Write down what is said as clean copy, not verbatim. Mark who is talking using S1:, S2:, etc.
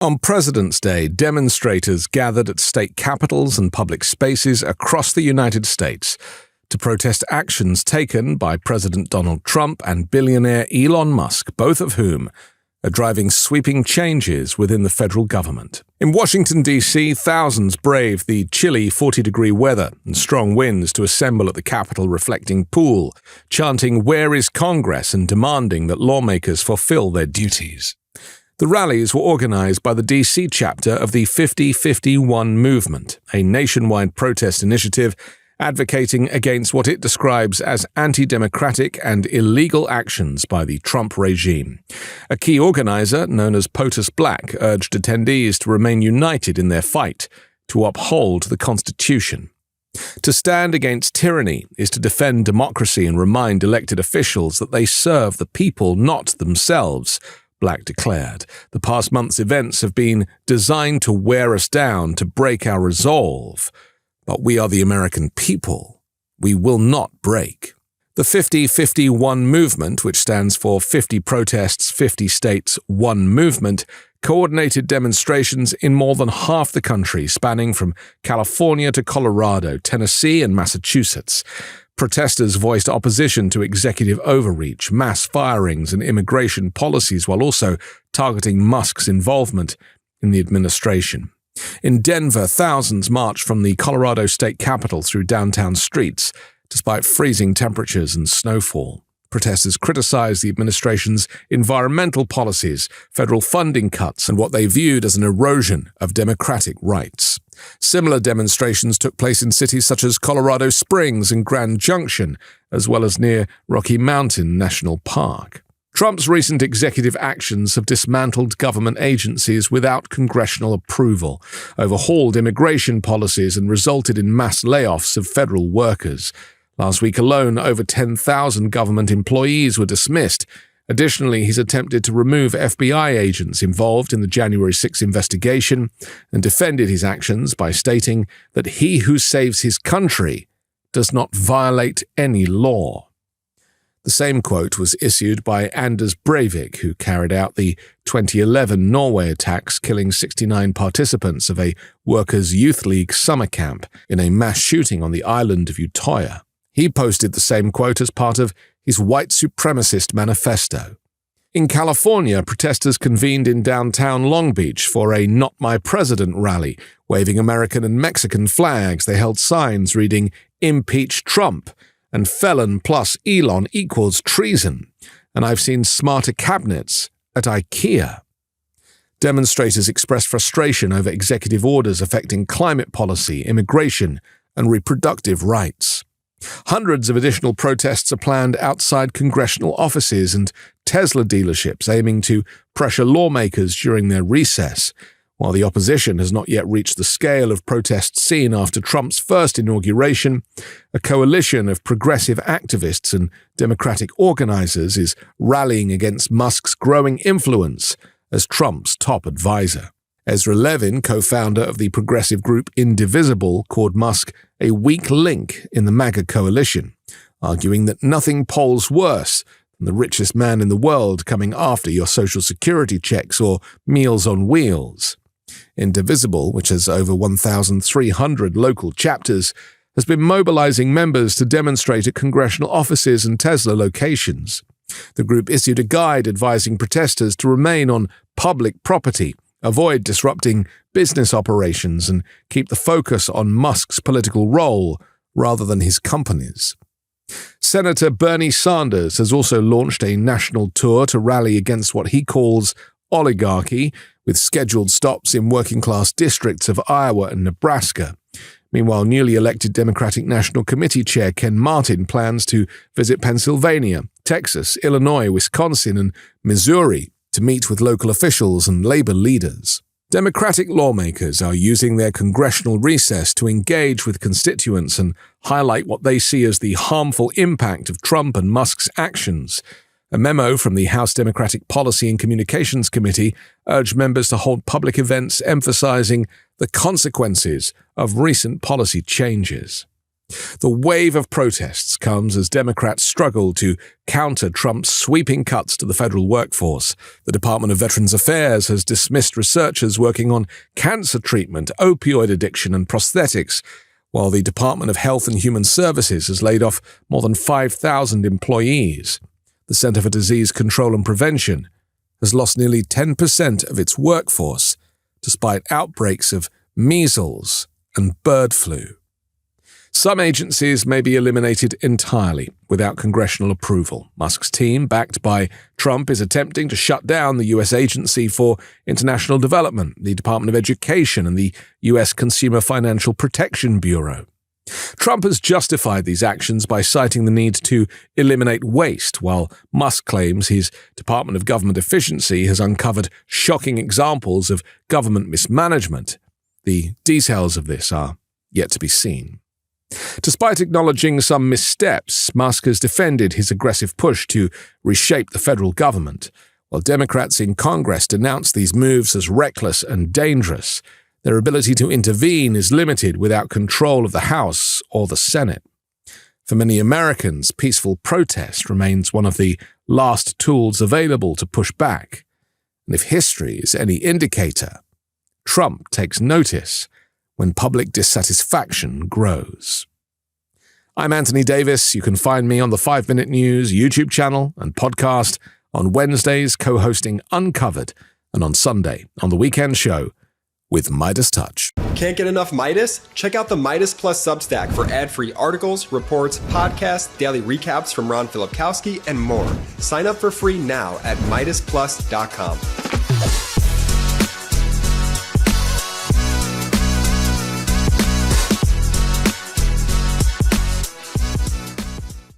S1: On President's Day, demonstrators gathered at state capitals and public spaces across the United States to protest actions taken by President Donald Trump and billionaire Elon Musk, both of whom are driving sweeping changes within the federal government. In Washington, D.C., thousands braved the chilly 40-degree weather and strong winds to assemble at the Capitol reflecting pool, chanting, "Where is Congress?" and demanding that lawmakers fulfill their duties. The rallies were organized by the D.C. chapter of the 50-51 movement, a nationwide protest initiative advocating against what it describes as anti-democratic and illegal actions by the Trump regime. A key organizer, known as POTUS Black, urged attendees to remain united in their fight to uphold the Constitution. To stand against tyranny is to defend democracy and remind elected officials that they serve the people, not themselves, Black declared. The past month's events have been designed to wear us down, to break our resolve. But we are the American people. We will not break. The 50-51 movement, which stands for 50 protests, 50 states, one movement, coordinated demonstrations in more than half the country, spanning from California to Colorado, Tennessee, and Massachusetts. Protesters voiced opposition to executive overreach, mass firings, and immigration policies, while also targeting Musk's involvement in the administration. In Denver, thousands marched from the Colorado state capitol through downtown streets, despite freezing temperatures and snowfall. Protesters criticized the administration's environmental policies, federal funding cuts, and what they viewed as an erosion of democratic rights. Similar demonstrations took place in cities such as Colorado Springs and Grand Junction, as well as near Rocky Mountain National Park. Trump's recent executive actions have dismantled government agencies without congressional approval, overhauled immigration policies, and resulted in mass layoffs of federal workers. Last week alone, over 10,000 government employees were dismissed. Additionally, he's attempted to remove FBI agents involved in the January 6 investigation and defended his actions by stating that he who saves his country does not violate any law. The same quote was issued by Anders Breivik, who carried out the 2011 Norway attacks, killing 69 participants of a Workers' Youth League summer camp in a mass shooting on the island of Utoya. He posted the same quote as part of his white supremacist manifesto. In California, protesters convened in downtown Long Beach for a Not My President rally. Waving American and Mexican flags, they held signs reading, "Impeach Trump," and "Felon plus Elon equals treason," and "I've seen smarter cabinets at IKEA." Demonstrators expressed frustration over executive orders affecting climate policy, immigration, and reproductive rights. Hundreds of additional protests are planned outside congressional offices and Tesla dealerships, aiming to pressure lawmakers during their recess. While the opposition has not yet reached the scale of protests seen after Trump's first inauguration, a coalition of progressive activists and Democratic organizers is rallying against Musk's growing influence as Trump's top advisor. Ezra Levin, co-founder of the progressive group Indivisible, called Musk a weak link in the MAGA coalition, arguing that nothing polls worse than the richest man in the world coming after your social security checks or Meals on Wheels. Indivisible, which has over 1,300 local chapters, has been mobilizing members to demonstrate at congressional offices and Tesla locations. The group issued a guide advising protesters to remain on public property, avoid disrupting business operations, and keep the focus on Musk's political role rather than his company's. Senator Bernie Sanders has also launched a national tour to rally against what he calls oligarchy, with scheduled stops in working-class districts of Iowa and Nebraska. Meanwhile, newly elected Democratic National Committee Chair Ken Martin plans to visit Pennsylvania, Texas, Illinois, Wisconsin, and Missouri to meet with local officials and labor leaders. Democratic lawmakers are using their congressional recess to engage with constituents and highlight what they see as the harmful impact of Trump and Musk's actions. A memo from the House Democratic Policy and Communications Committee urged members to hold public events emphasizing the consequences of recent policy changes. The wave of protests comes as Democrats struggle to counter Trump's sweeping cuts to the federal workforce. The Department of Veterans Affairs has dismissed researchers working on cancer treatment, opioid addiction, and prosthetics, while the Department of Health and Human Services has laid off more than 5,000 employees. The Center for Disease Control and Prevention has lost nearly 10% of its workforce, despite outbreaks of measles and bird flu. Some agencies may be eliminated entirely without congressional approval. Musk's team, backed by Trump, is attempting to shut down the U.S. Agency for International Development, the Department of Education, and the U.S. Consumer Financial Protection Bureau. Trump has justified these actions by citing the need to eliminate waste, while Musk claims his Department of Government Efficiency has uncovered shocking examples of government mismanagement. The details of this are yet to be seen. Despite acknowledging some missteps, Musk has defended his aggressive push to reshape the federal government. While Democrats in Congress denounce these moves as reckless and dangerous, their ability to intervene is limited without control of the House or the Senate. For many Americans, peaceful protest remains one of the last tools available to push back. And if history is any indicator, Trump takes notice when public dissatisfaction grows. I'm Anthony Davis. You can find me on the 5 Minute News YouTube channel and podcast, on Wednesdays co-hosting Uncovered, and on Sunday on The Weekend Show with MeidasTouch.
S2: Can't get enough Meidas? Check out the Meidas Plus Substack for ad-free articles, reports, podcasts, daily recaps from Ron Filipkowski, and more. Sign up for free now at MeidasPlus.com.